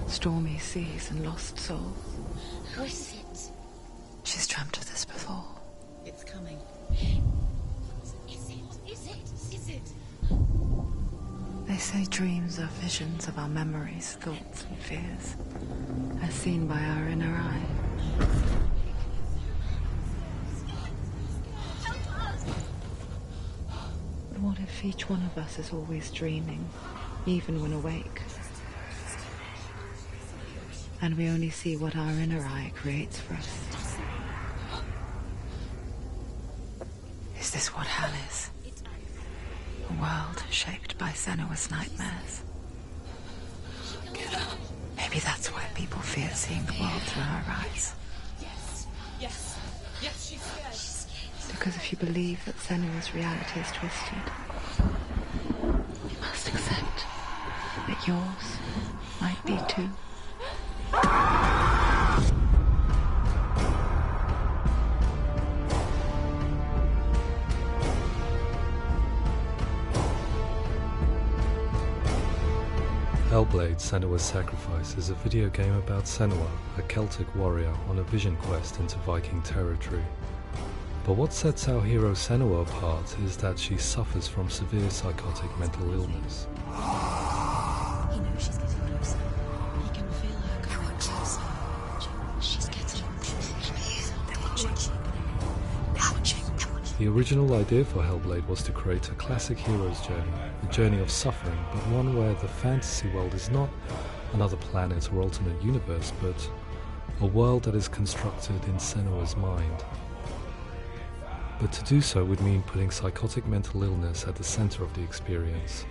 Stormy seas and lost souls. Who is it? She's dreamt of this before. It's coming. Is it? They say dreams are visions of our memories, thoughts and fears, as seen by our inner eye. But what if each one of us is always dreaming, even when awake? And we only see what our inner eye creates for us. Is this what hell is? A world shaped by Senua's nightmares. Maybe that's why people fear seeing the world through her eyes. Yes, she's scared. Because if you believe that Senua's reality is twisted, you must accept that yours might be too. Hellblade: Senua's Sacrifice is a video game about Senua, a Celtic warrior on a vision quest into Viking territory. But what sets our hero Senua apart is that she suffers from severe psychotic mental illness. He knows she's getting closer. He can feel her coming closer. She's getting closer. They're watching. The original idea for Hellblade was to create a classic hero's journey, a journey of suffering, but one where the fantasy world is not another planet or alternate universe, but a world that is constructed in Senua's mind. But to do so would mean putting psychotic mental illness at the center of the experience,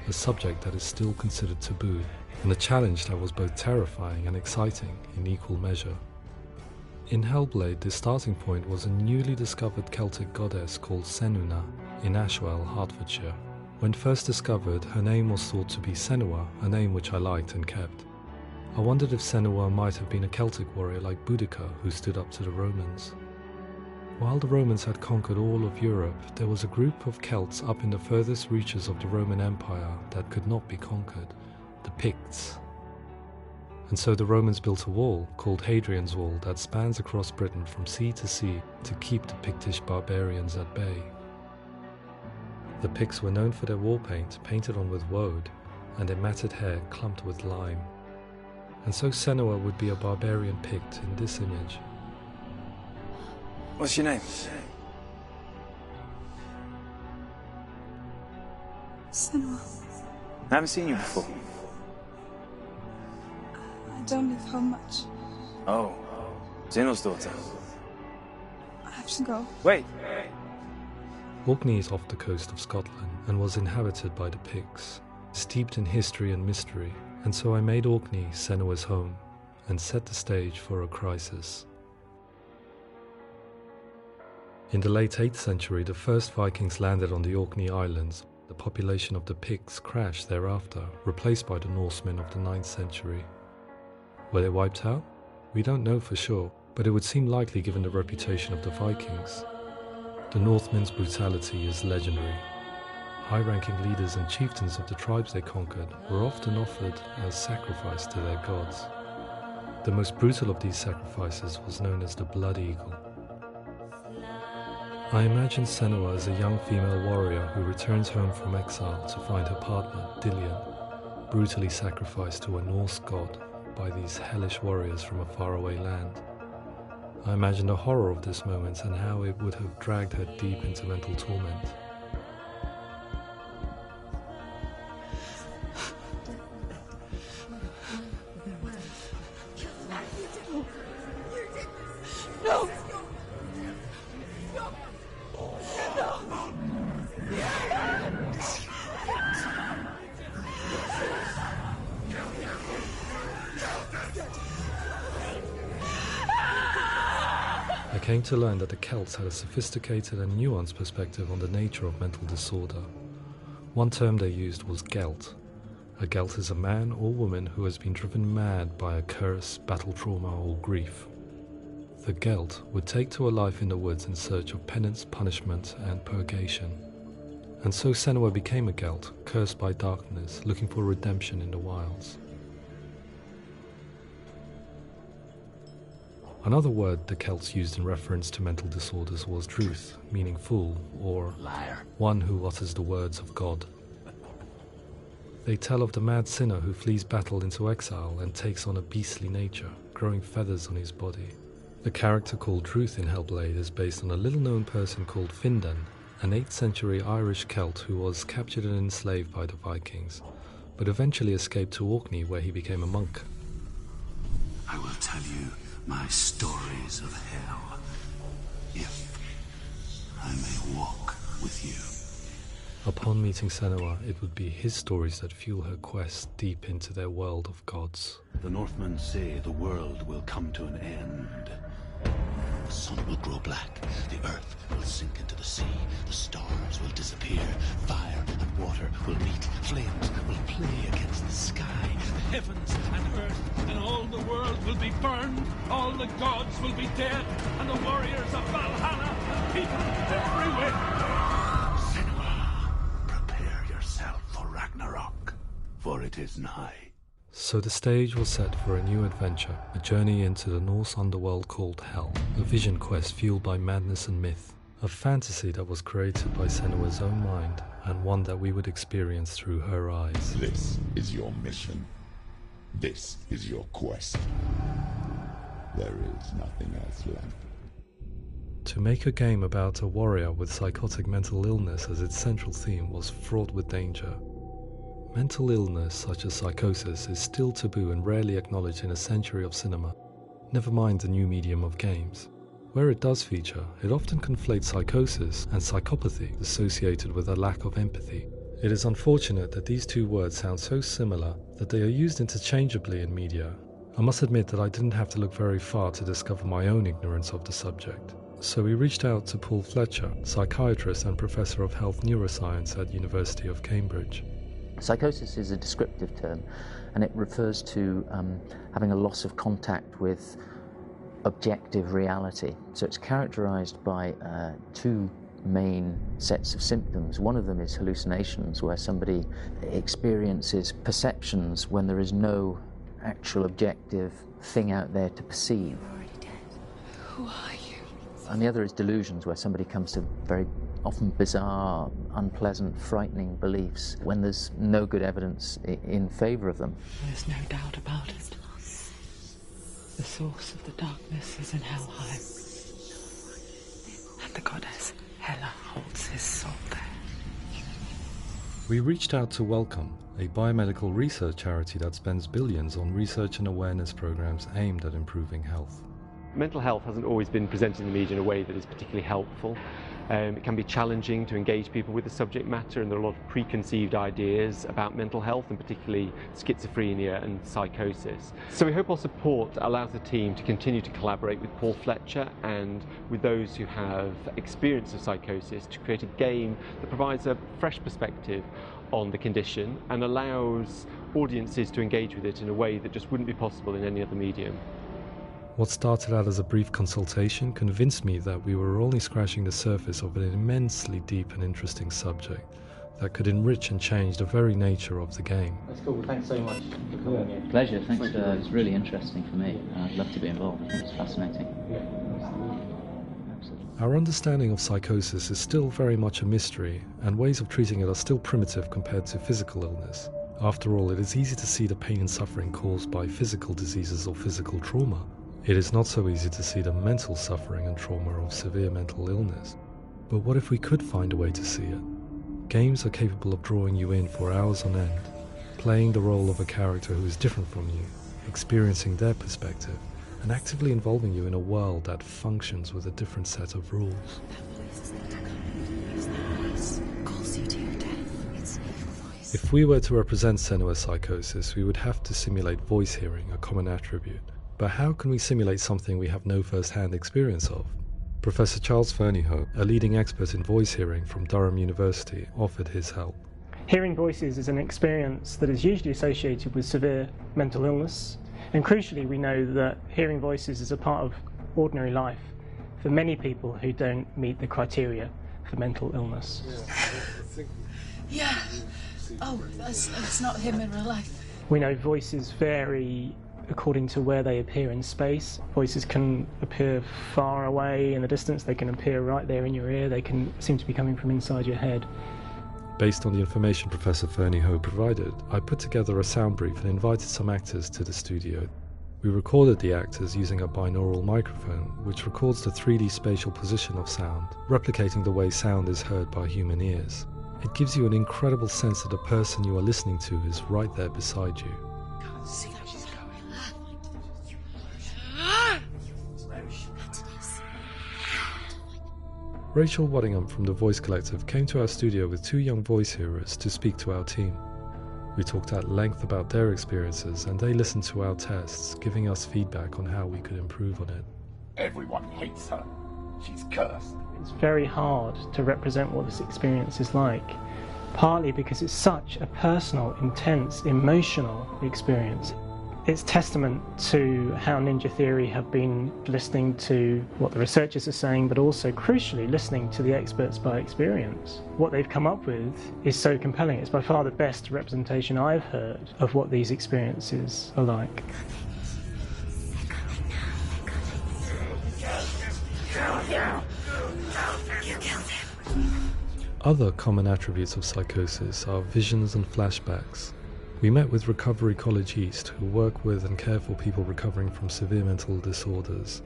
a subject that is still considered taboo, and a challenge that was both terrifying and exciting in equal measure. In Hellblade, the starting point was a newly discovered Celtic goddess called Senua in Ashwell, Hertfordshire. When first discovered, her name was thought to be Senua, a name which I liked and kept. I wondered if Senua might have been a Celtic warrior like Boudica who stood up to the Romans. While the Romans had conquered all of Europe, there was a group of Celts up in the furthest reaches of the Roman Empire that could not be conquered, the Picts. And so the Romans built a wall, called Hadrian's Wall, that spans across Britain from sea to sea to keep the Pictish barbarians at bay. The Picts were known for their war paint, painted on with woad, and their matted hair clumped with lime. And so Senua would be a barbarian Pict in this image. What's your name? Senua. I haven't seen you before. I don't leave home much. Oh, Zenua's daughter. I have to go. Wait! Orkney is off the coast of Scotland and was inhabited by the Picts, steeped in history and mystery, and so I made Orkney Senua's home and set the stage for a crisis. In the late 8th century, the first Vikings landed on the Orkney Islands. The population of the Picts crashed thereafter, replaced by the Norsemen of the 9th century. Were they wiped out? We don't know for sure, but it would seem likely given the reputation of the Vikings. The Northmen's brutality is legendary. High-ranking leaders and chieftains of the tribes they conquered were often offered as sacrifice to their gods. The most brutal of these sacrifices was known as the Blood Eagle. I imagine Senua as a young female warrior who returns home from exile to find her partner, Dillion, brutally sacrificed to a Norse god by these hellish warriors from a faraway land. I imagine the horror of this moment and how it would have dragged her deep into mental torment. No! I came to learn that the Celts had a sophisticated and nuanced perspective on the nature of mental disorder. One term they used was Gelt. A Gelt is a man or woman who has been driven mad by a curse, battle trauma, or grief. The Gelt would take to a life in the woods in search of penance, punishment, and purgation. And so Senua became a Gelt, cursed by darkness, looking for redemption in the wilds. Another word the Celts used in reference to mental disorders was druth, meaning fool, or Liar. one who utters the words of God. They tell of the mad sinner who flees battle into exile and takes on a beastly nature, growing feathers on his body. The character called Druth in Hellblade is based on a little-known person called Findan, an 8th century Irish Celt who was captured and enslaved by the Vikings, but eventually escaped to Orkney where he became a monk. I will tell you my stories of hell, if I may walk with you. Upon meeting Senua, it would be his stories that fuel her quest deep into their world of gods. The Northmen say the world will come to an end. The sun will grow black, the earth will sink into the sea, the stars will disappear, fire and water will meet, flames will play against the sky, the heavens and earth and all the world will be burned, all the gods will be dead, and the warriors of Valhalla and people everywhere. Senua, prepare yourself for Ragnarok, for it is nigh. So the stage was set for a new adventure, a journey into the Norse underworld called Hell, a vision quest fueled by madness and myth, a fantasy that was created by Senua's own mind, and one that we would experience through her eyes. This is your mission. This is your quest. There is nothing else left. To make a game about a warrior with psychotic mental illness as its central theme was fraught with danger. Mental illness, such as psychosis, is still taboo and rarely acknowledged in a century of cinema, never mind the new medium of games. Where it does feature, it often conflates psychosis and psychopathy associated with a lack of empathy. It is unfortunate that these two words sound so similar that they are used interchangeably in media. I must admit that I didn't have to look very far to discover my own ignorance of the subject. So we reached out to Paul Fletcher, psychiatrist and professor of health neuroscience at University of Cambridge. Psychosis is a descriptive term, and it refers to having a loss of contact with objective reality. So it's characterized by two main sets of symptoms. One of them is hallucinations, where somebody experiences perceptions when there is no actual objective thing out there to perceive. You're already dead. Who are you? And the other is delusions, where somebody comes to very often bizarre, unpleasant, frightening beliefs when there's no good evidence in favour of them. There's no doubt about it. The source of the darkness is in Helheim. And the goddess Hela holds his soul there. We reached out to Welcome, a biomedical research charity that spends billions on research and awareness programs aimed at improving health. Mental health hasn't always been presented in the media in a way that is particularly helpful. It can be challenging to engage people with the subject matter, and there are a lot of preconceived ideas about mental health, and particularly schizophrenia and psychosis. So we hope our support allows the team to continue to collaborate with Paul Fletcher and with those who have experience of psychosis to create a game that provides a fresh perspective on the condition and allows audiences to engage with it in a way that just wouldn't be possible in any other medium. What started out as a brief consultation convinced me that we were only scratching the surface of an immensely deep and interesting subject that could enrich and change the very nature of the game. That's cool. Thanks so much for coming here. Pleasure. Thanks. It's really interesting for me. I'd love to be involved. I think it's fascinating. Absolutely. Our understanding of psychosis is still very much a mystery, and ways of treating it are still primitive compared to physical illness. After all, it is easy to see the pain and suffering caused by physical diseases or physical trauma. It is not so easy to see the mental suffering and trauma of severe mental illness. But what if we could find a way to see it? Games are capable of drawing you in for hours on end, playing the role of a character who is different from you, experiencing their perspective, and actively involving you in a world that functions with a different set of rules. That voice is there to come. It's that voice calls you to your death. It's an evil voice. If we were to represent Senua's psychosis, we would have to simulate voice hearing, a common attribute. But how can we simulate something we have no first-hand experience of? Professor Charles Fernyhough, a leading expert in voice hearing from Durham University, offered his help. Hearing voices is an experience that is usually associated with severe mental illness, and crucially we know that hearing voices is a part of ordinary life for many people who don't meet the criteria for mental illness. Yeah. Oh, that's not him in real life. We know voices vary according to where they appear in space. Voices can appear far away in the distance, they can appear right there in your ear, they can seem to be coming from inside your head. Based on the information Professor Fernie Ho provided, I put together a sound brief and invited some actors to the studio. We recorded the actors using a binaural microphone, which records the 3D spatial position of sound, replicating the way sound is heard by human ears. It gives you an incredible sense that the person you are listening to is right there beside you. Rachel Waddingham from the Voice Collective came to our studio with 2 young voice hearers to speak to our team. We talked at length about their experiences and they listened to our tests, giving us feedback on how we could improve on it. Everyone hates her. She's cursed. It's very hard to represent what this experience is like, partly because it's such a personal, intense, emotional experience. It's testament to how Ninja Theory have been listening to what the researchers are saying, but also, crucially, listening to the experts by experience. What they've come up with is so compelling. It's by far the best representation I've heard of what these experiences are like. Other common attributes of psychosis are visions and flashbacks. We met with Recovery College East, who work with and care for people recovering from severe mental disorders.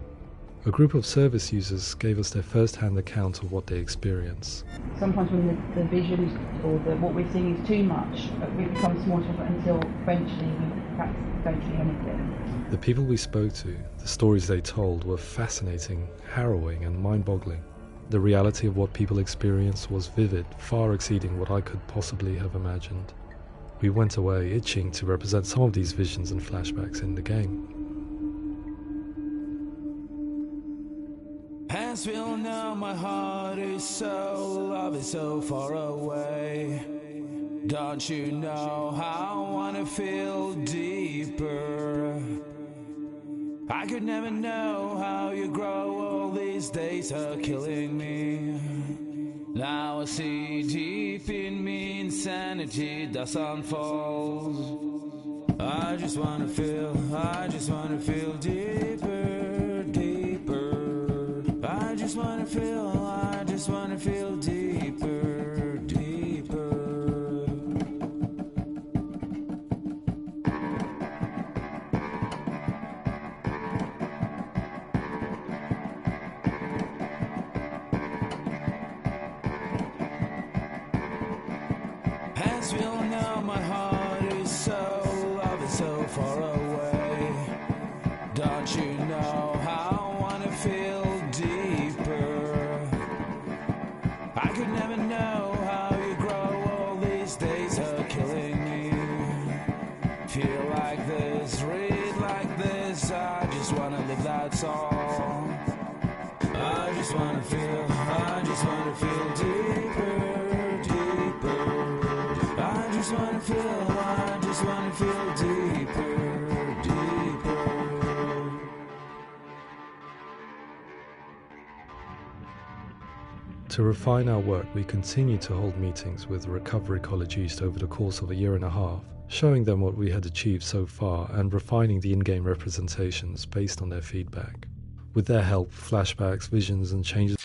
A group of service users gave us their first-hand account of what they experience. Sometimes when the visions or what we're seeing is too much, we become small until eventually we perhaps don't see anything. The people we spoke to, the stories they told, were fascinating, harrowing and mind-boggling. The reality of what people experienced was vivid, far exceeding what I could possibly have imagined. We went away itching to represent some of these visions and flashbacks in the game. Hands will know my heart is so, love is so far away. Don't you know how I wanna feel deeper? I could never know how you grow, all these days are killing me. Now I see deep in me insanity does unfold. I just wanna feel deeper, deeper. I just wanna feel deeper, deeper. Hands will know my heart is so, love is so far away. Don't you know how I wanna feel deeper? I could never know how you grow, all these days are killing me. Feel like this, read like this, I just wanna live, that's all. I just wanna feel deeper, deeper. I just wanna feel deeper, deeper. To refine our work, we continue to hold meetings with Recovery College East over the course of a year and a half, showing them what we had achieved so far and refining the in-game representations based on their feedback. With their help, flashbacks, visions and changes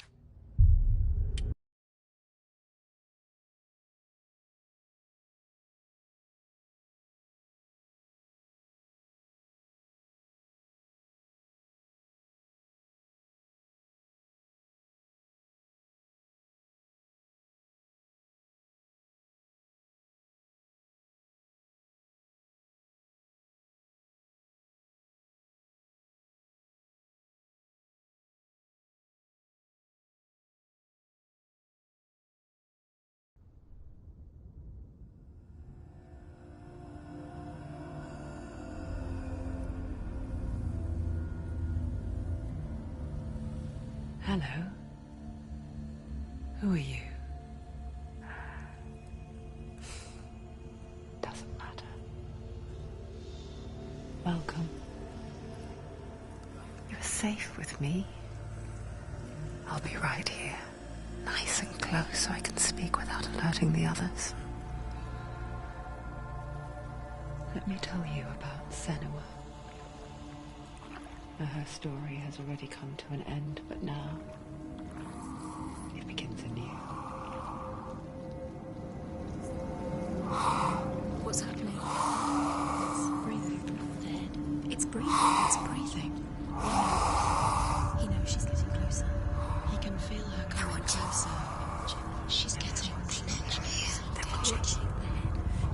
Hello. Who are you? Doesn't matter. Welcome. You're safe with me. I'll be right here, nice and close so I can speak without alerting the others. Let me tell you about Senua. Her story has already come to an end, but now it begins anew. What's happening? It's breathing. The head. It's breathing. It's breathing. He knows she's getting closer. He can feel her coming closer. She's getting closer. They're watching.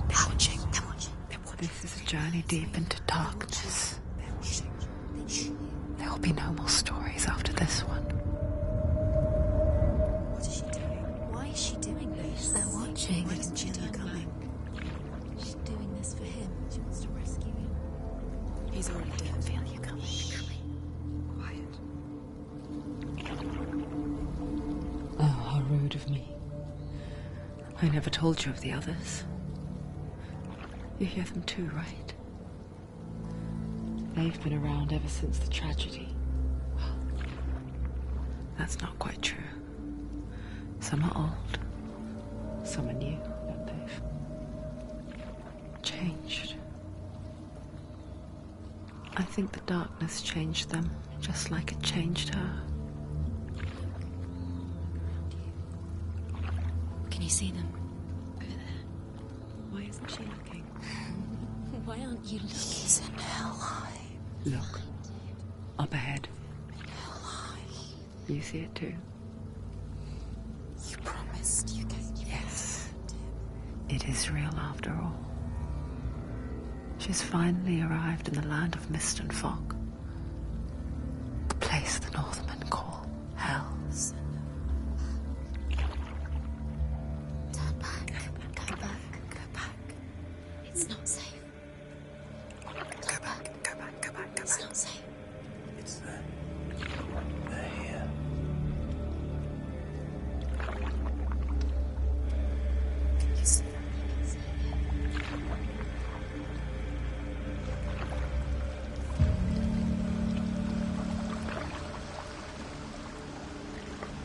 They're watching. They're watching. This is a journey deep into darkness. There will be no more stories after this one. What is she doing? Why is she doing this? They're watching. Why doesn't she know coming? She's doing this for him. She wants to rescue him. He's already dead. I can feel you coming. Oh, how rude of me. I never told you of the others. You hear them too, right? They've been around ever since the tragedy. Well, that's not quite true. Some are old. Some are new, but they've changed. I think the darkness changed them, just like it changed her. Can you see them? Over there. Why isn't she looking? Why aren't you looking? He's in hell high. Look. Up ahead. Hell high. You see it too? You promised you gave me. Yes. It is real after all. She's finally arrived in the land of mist and fog. The place the Northmen call Hell. Turn back. Go back. Go back. It's not safe. Go back. Go back. Go back. It's not safe. It's there. They're here. You see them?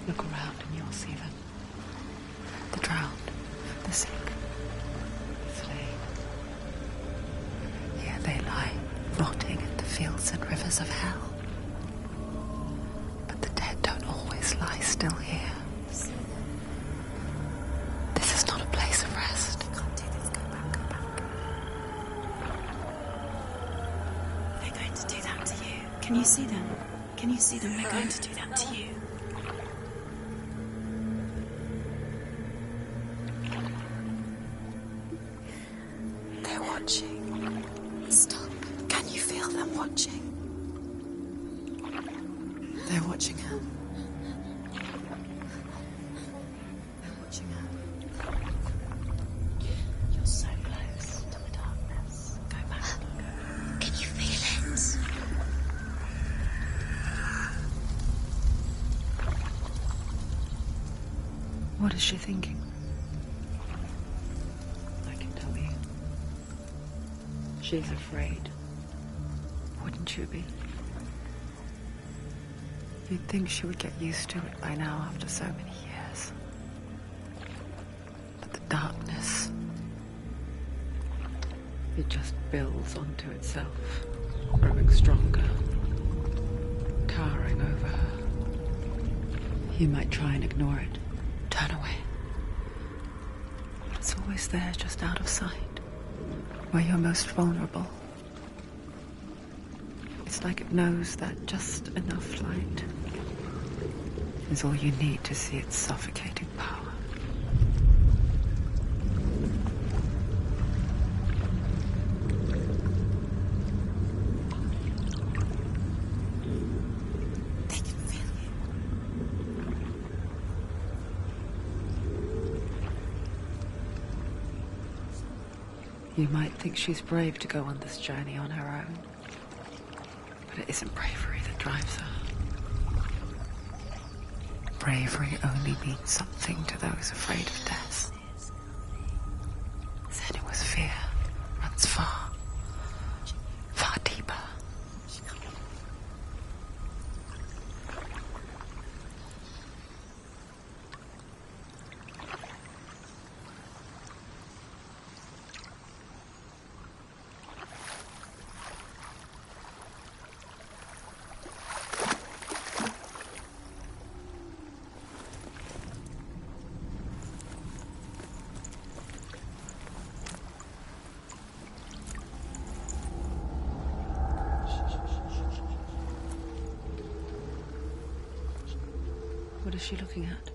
Look around and you'll see them. The drowned, the sick, the slain. Here they lie, rotting in the fields and rivers of hell. But the dead don't always lie still here. This is not a place of rest. You can't do this. Go back. Go back. They're going to do that to you. Can you see them? Can you see them? They're going to do that to you. They're watching. Stop. Can you feel them watching? They're watching her. They're watching her. You're so close to the darkness. Go back. Can you feel it? What is she thinking? I can tell you. She's afraid. Wouldn't you be? You'd think she would get used to it by now after so many years. But the darkness, it just builds onto itself, growing stronger, towering over her. You might try and ignore it, turn away. It's always there, just out of sight, where you're most vulnerable. It's like it knows that just enough light is all you need to see its suffocating power. They can feel You might think she's brave to go on this journey on her own, but it isn't bravery that drives her. Bravery only means something to those afraid of death. Senua's fear runs far, far deeper. What is she looking at?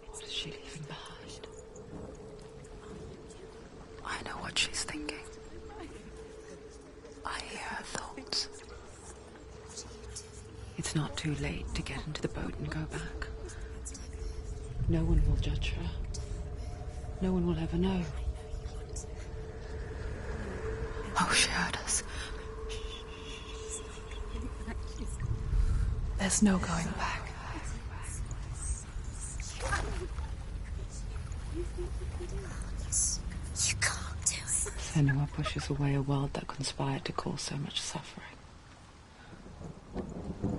What is she leaving behind? I know what she's thinking. I hear her thoughts. It's not too late to get into the boat and go back. No one will judge her. No one will ever know. Oh, she heard us. There's no going back. You can't do it. Senua pushes away a world that conspired to cause so much suffering.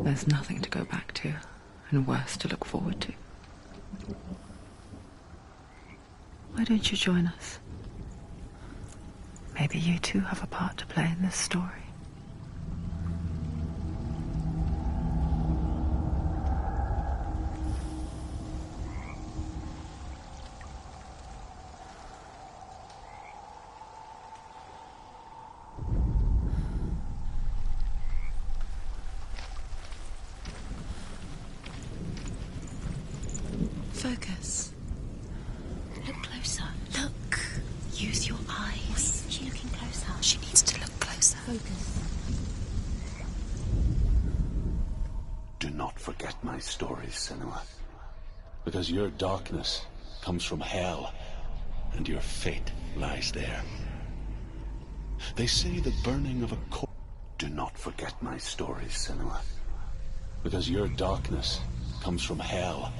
There's nothing to go back to, and worse to look forward to. Why don't you join us? Maybe you too have a part to play in this story. Focus. Look closer. Look. Use your eyes. Why isn't she looking closer? She needs to look closer. Focus. Do not forget my stories, Senua. Because your darkness comes from hell, and your fate lies there. They say the burning of a corpse. Do not forget my stories, Senua. Because your darkness comes from hell,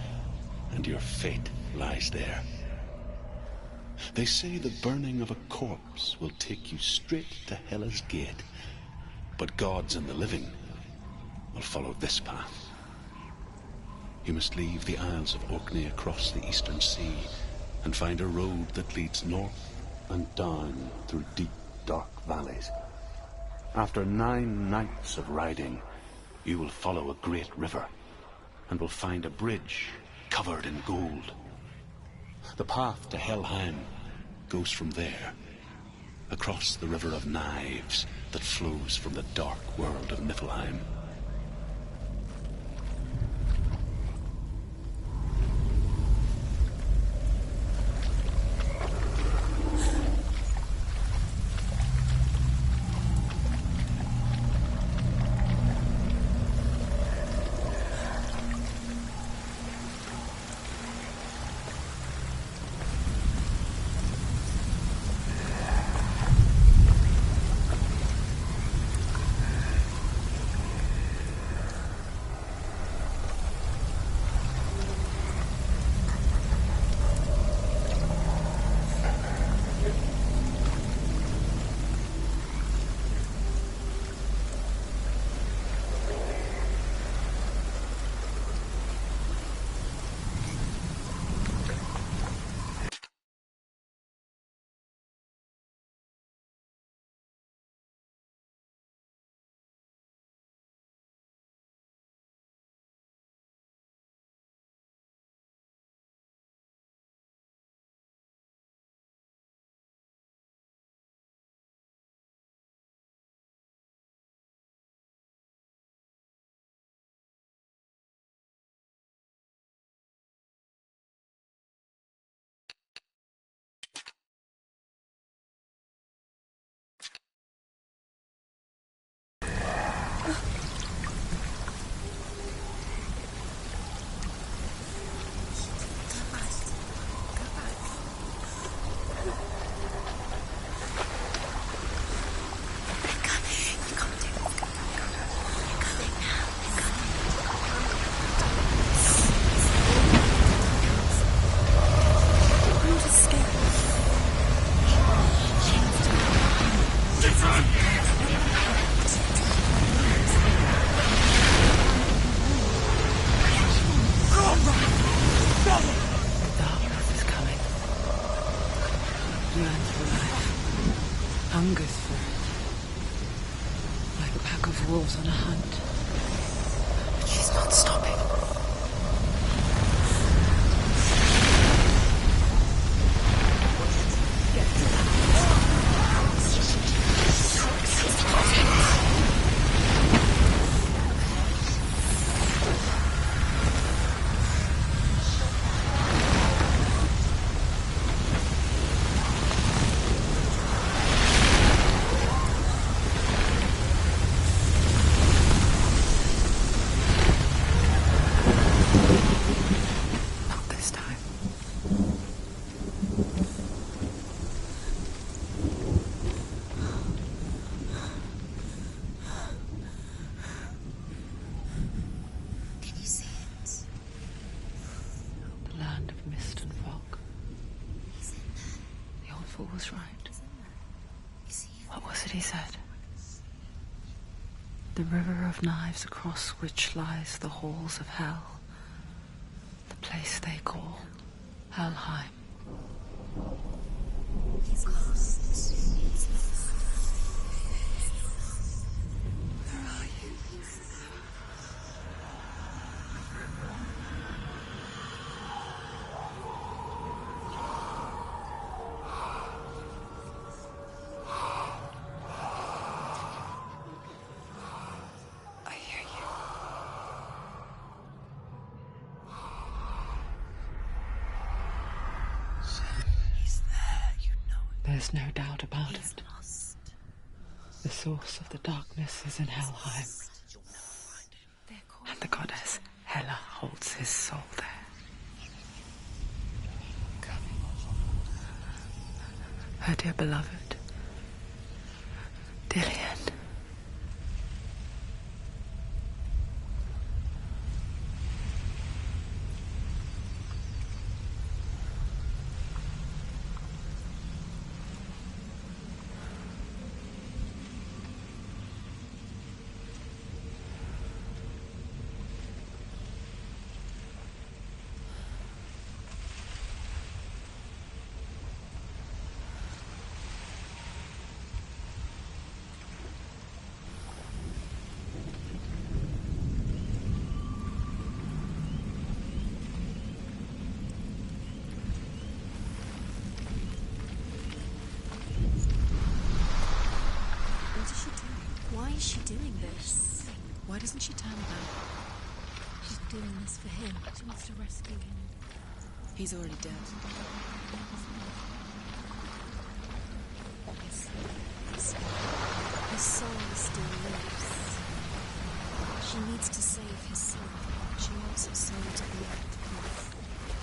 and your fate lies there. They say the burning of a corpse will take you straight to Hela's gate, but gods and the living will follow this path. You must leave the Isles of Orkney across the eastern sea and find a road that leads north and down through deep, dark valleys. After 9 nights of riding, you will follow a great river and will find a bridge covered in gold. The path to Helheim goes from there, across the river of knives that flows from the dark world of Niflheim. Yearns for life, hungers for it, like a pack of wolves on a hunt. But she's not stopping. was right. What was it he said? The river of knives across which lies the halls of hell. The place they call Helheim. He's lost. He's lost. Where are you? I hear you. He's there, you know it. There's no doubt about it. Lost. The source of the darkness is in Helheim. And the goddess Hela holds his soul there. Her dear beloved, Dillian. What is she doing? Why is she doing this? Why doesn't she turn back? She's doing this for him. She wants to rescue him. He's already dead. His soul still lives. She needs to save his soul. She wants his soul to be at peace.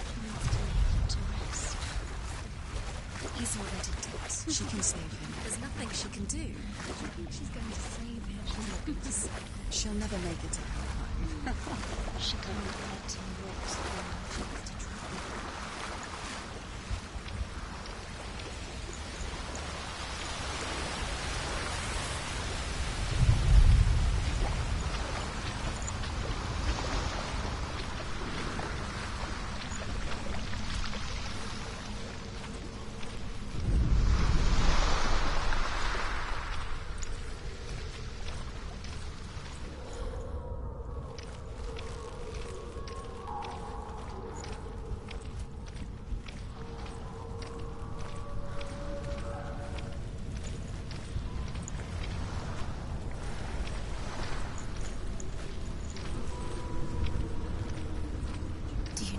She needs to lay him to rest. He's already dead. She can save him. There's nothing she can do. I think she's going to save him. She's not going to save him. She'll never make it to Helheim. She can't let him walk through. She has to try.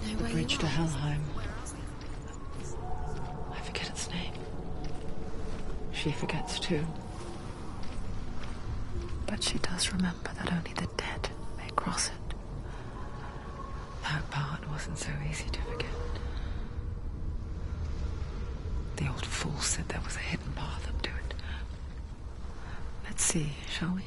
The bridge to Helheim. I forget its name. She forgets too. But she does remember that only the dead may cross it. That part wasn't so easy to forget. The old fool said there was a hidden path up to it. Let's see, shall we?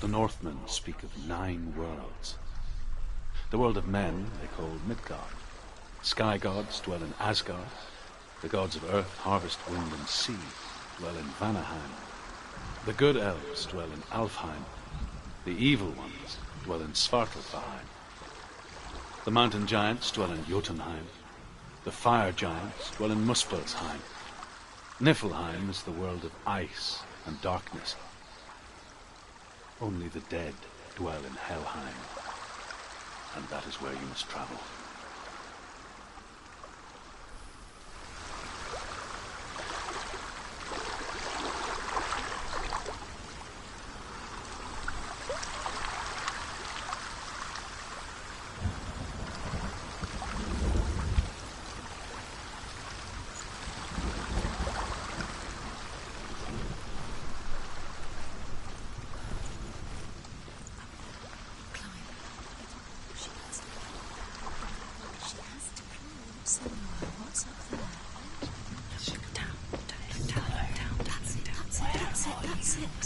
The Northmen speak of 9 worlds. The world of men they call Midgard. Sky gods dwell in Asgard. The gods of earth, harvest, wind, and sea dwell in Vanaheim. The good elves dwell in Alfheim. The evil ones dwell in Svartalfheim. The mountain giants dwell in Jotunheim. The fire giants dwell in Muspelheim. Niflheim is the world of ice and darkness. Only the dead dwell in Helheim, and that is where you must travel.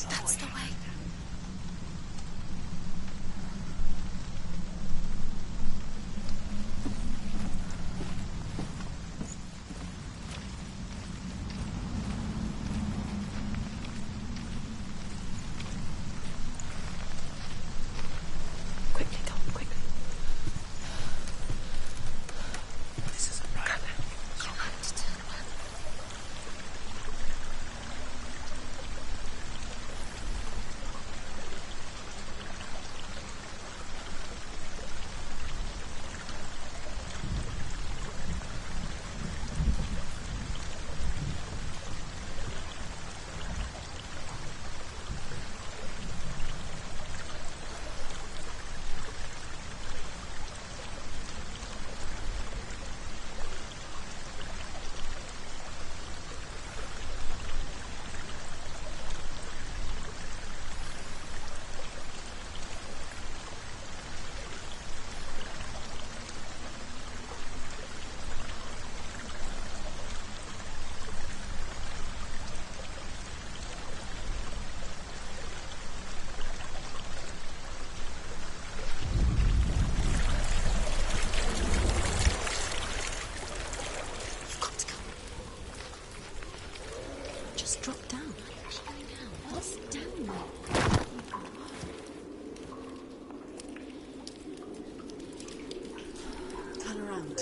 That's the way. Quickly, Tom, quickly. This isn't right. You have to turn around. Just drop down. What's going down? What's down there? Turn around.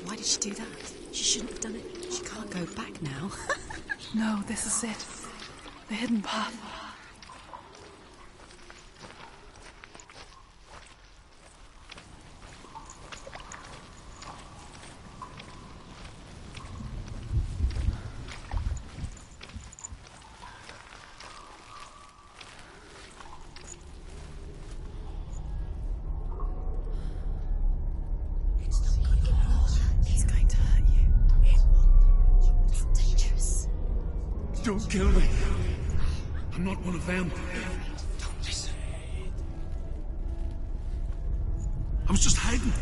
Why did she do that? She shouldn't have done it. She can't go back now. No, this is it. The hidden path. He's going to hurt you. It's dangerous. Don't kill me. I'm not one of them. Don't listen. I was just hiding.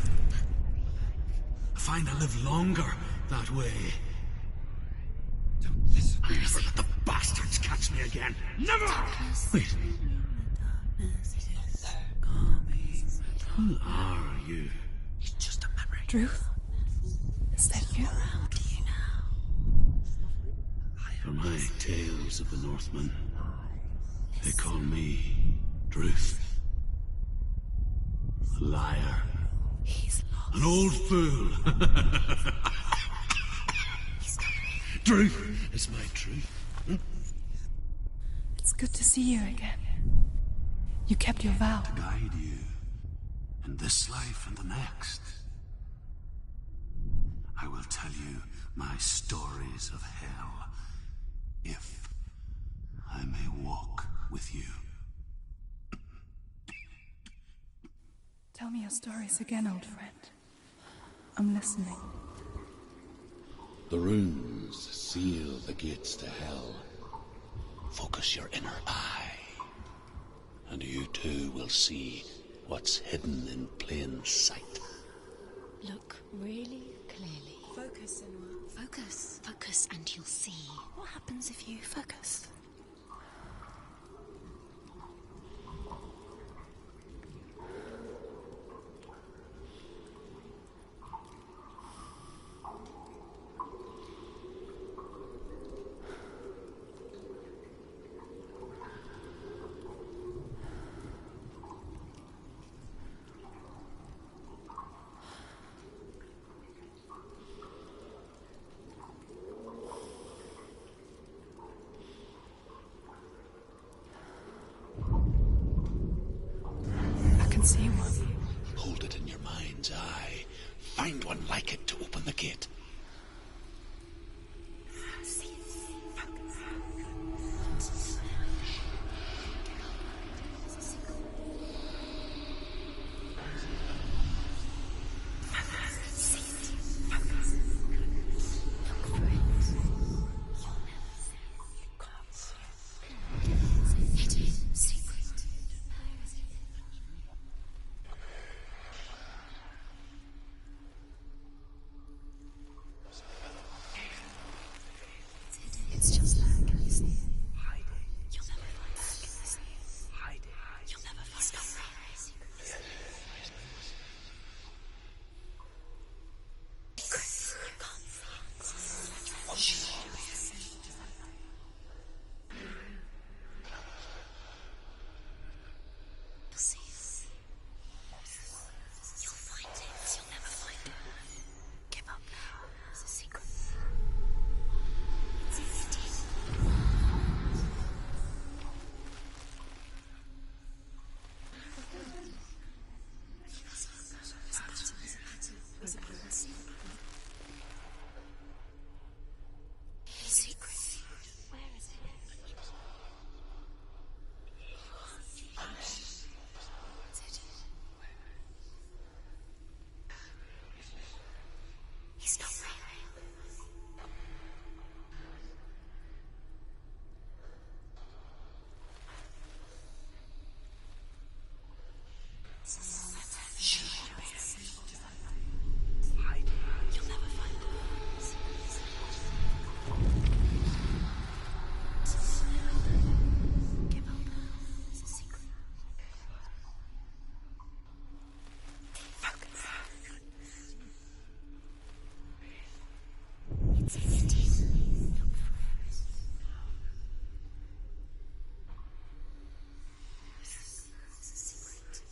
I find I live longer that way. Don't listen. Never let the bastards catch me again. Never! Wait. Who are you? It's just a memory. Druth? Is that you? How do you know? For my tales of the Northmen, they call me Druth. A liar. He's lost. An old fool. He's coming. Druth is my truth. It's good to see you again. You kept your vow. To guide you in this life and the next. I will tell you my stories of hell, if I may walk with you. Tell me your stories again, old friend. I'm listening. The runes seal the gates to hell. Focus your inner eye, and you too will see what's hidden in plain sight. Look really clearly. Focus, Senua. Focus. Focus and you'll see. What happens if you focus? see one. Hold it in your mind's eye. Find one like it to open the gate. It's just there. Can you see it? Hide it. You'll never find it. Can you see it? Hide it. You'll never find it. You'll see it. You'll find it. You'll never find it. Give up now. It's a secret. He's not real. You'll never find it. Give up. It's a secret. Focus. It's in your teeth. Look for it. It's a secret.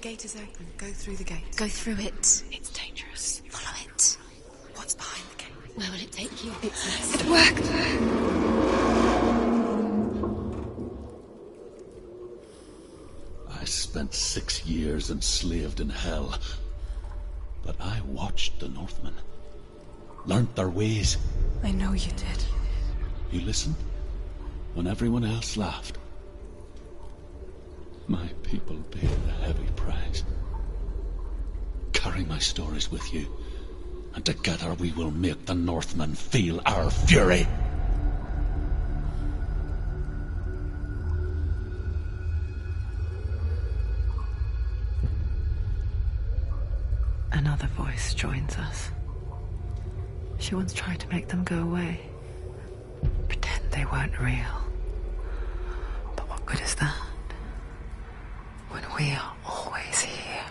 gate is open. Go through the gate. Go through it. It's dangerous. Follow it. What's behind the gate? Where will it take you? It's It worked. I spent 6 years enslaved in hell. But I watched the Northmen. Learnt their ways. I know you did. You listened when everyone else laughed. My people paid a heavy price. Carry my stories with you, and together we will make the Northmen feel our fury. Another voice joins us. She once tried to make them go away. Pretend they weren't real. But what good is that? When we are always here.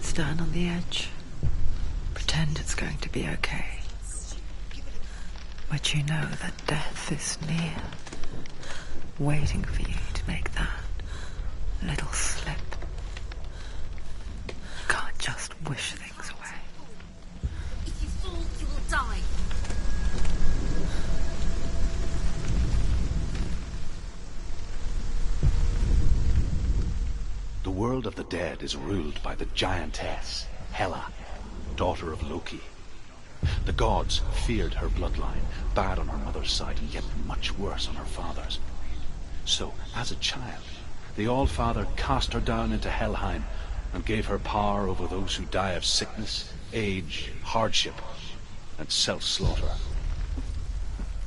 Stand on the edge. Pretend it's going to be okay. But you know that death is near, waiting for you to make that little slip. You can't just wish things away. If you fall, you will die. The world of the dead is ruled by the giantess, Hela, daughter of Loki. The gods feared her bloodline, bad on her mother's side, and yet much worse on her father's. So, as a child, the All-Father cast her down into Helheim and gave her power over those who die of sickness, age, hardship, and self-slaughter.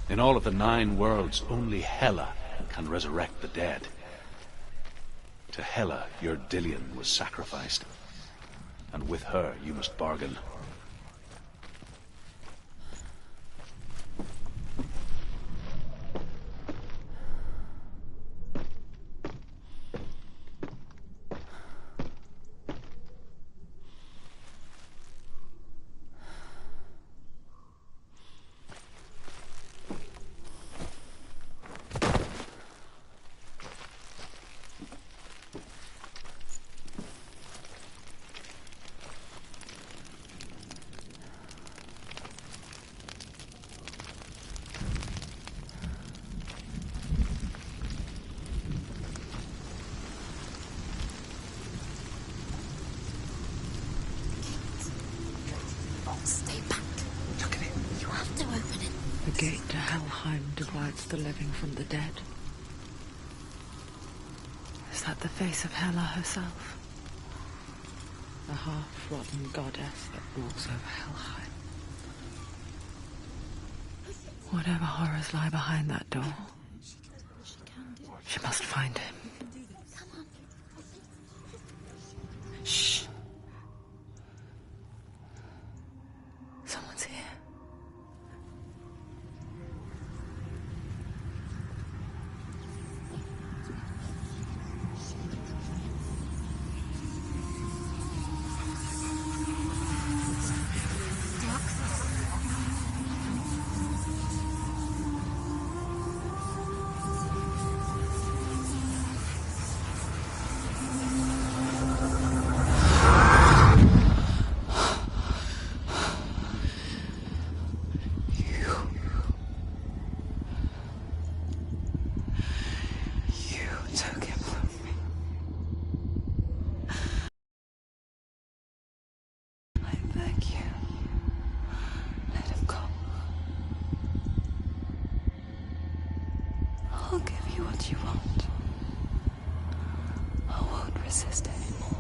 In all of the 9 worlds, only Hela can resurrect the dead. To Hela, your Dillion was sacrificed, and with her you must bargain. gate to Helheim divides the living from the dead. Is that the face of Hela herself? The half-rotten goddess that rules over Helheim. Whatever horrors lie behind that door, she must find him. Shh. Someone's here. I'll give you what you want. I won't resist anymore.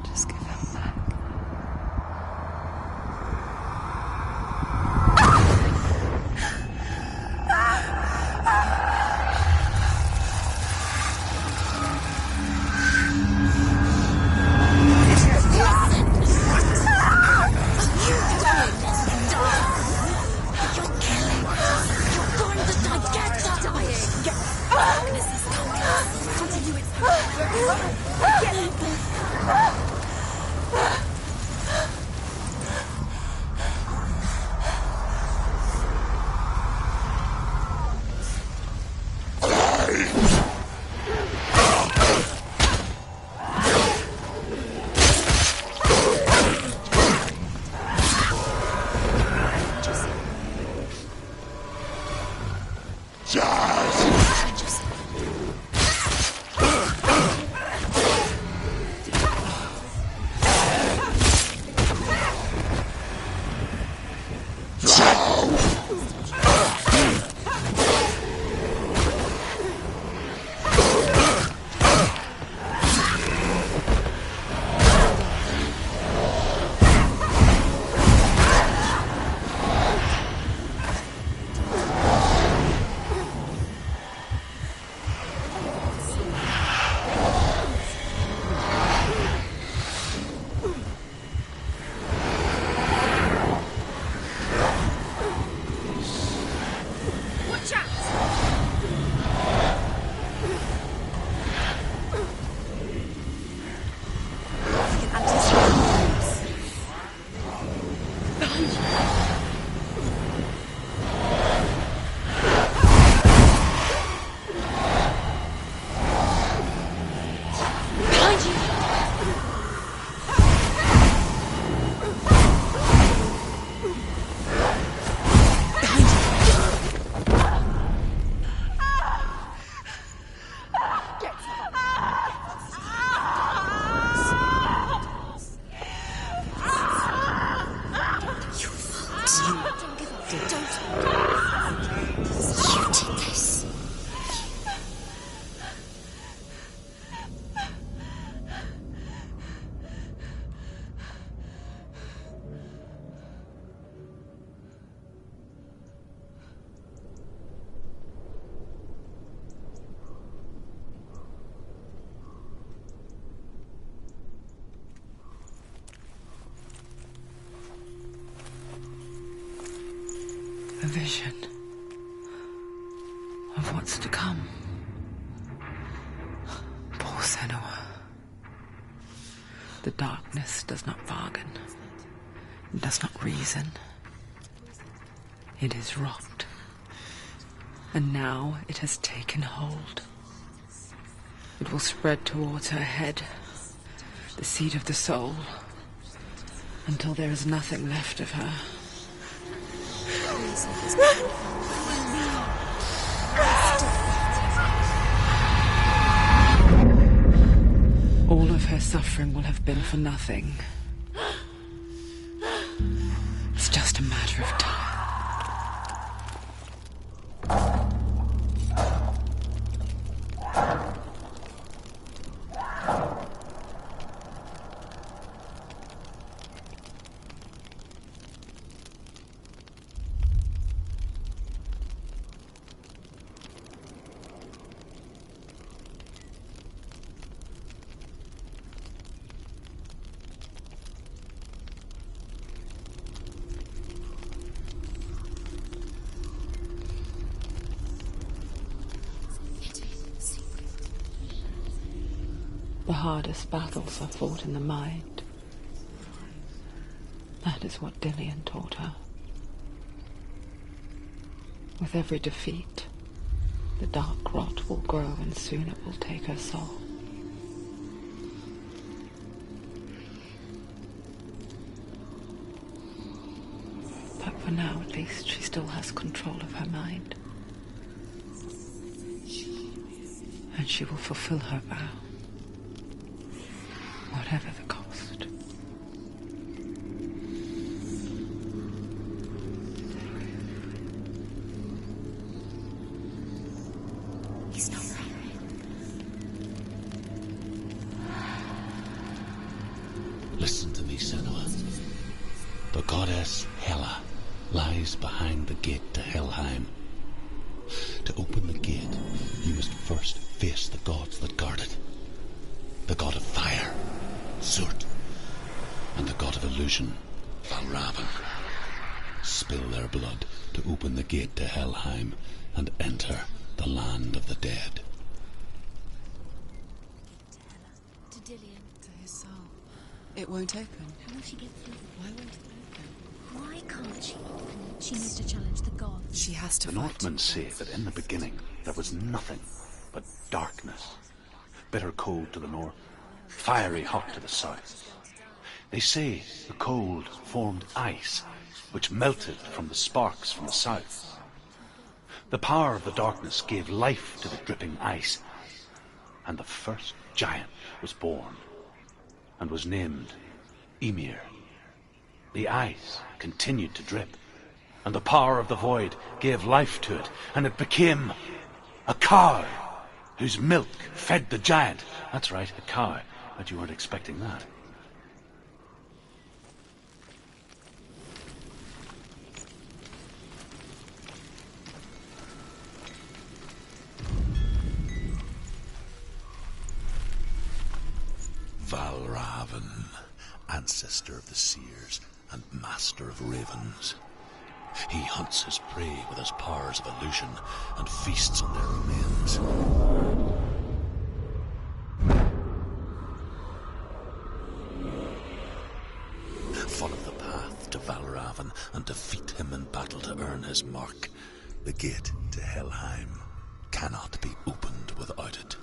Just give him back. A vision of what's to come. Poor Senua. The darkness does not bargain. It does not reason. It is wrought. And now it has taken hold. It will spread towards her head, the seat of the soul, until there is nothing left of her. All of her suffering will have been for nothing. It's just a matter of time. The hardest battles are fought in the mind. That is what Dillian taught her. With every defeat, the dark rot will grow and soon it will take her soul. But for now, at least, she still has control of her mind. And she will fulfill her vow. Whatever the cost. He's not right. Listen to me, Senua. The goddess Hela lies behind the gate to Helheim. To open the gate, you must first face the gods that guard it. The god of fire, Zurt, and the god of illusion, Valravan. Spill their blood to open the gate to Helheim and enter the land of the dead. To Dillian. To his soul. It won't open. How will she get through? Why won't it open? Why can't she open it? She needs to challenge the gods. She has to The fight. Northmen say that in the beginning there was nothing but darkness. Bitter cold to the north, fiery hot to the south. They say the cold formed ice, which melted from the sparks from the south. The power of the darkness gave life to the dripping ice, and the first giant was born, and was named Ymir. The ice continued to drip, and the power of the void gave life to it, and it became a cow, whose milk fed the giant. That's right, a cow. But you weren't expecting that. Valravan, ancestor of the seers and master of ravens. He hunts his prey with his powers of illusion and feasts on their remains. Follow the path to Valravan and defeat him in battle to earn his mark. The gate to Helheim cannot be opened without it.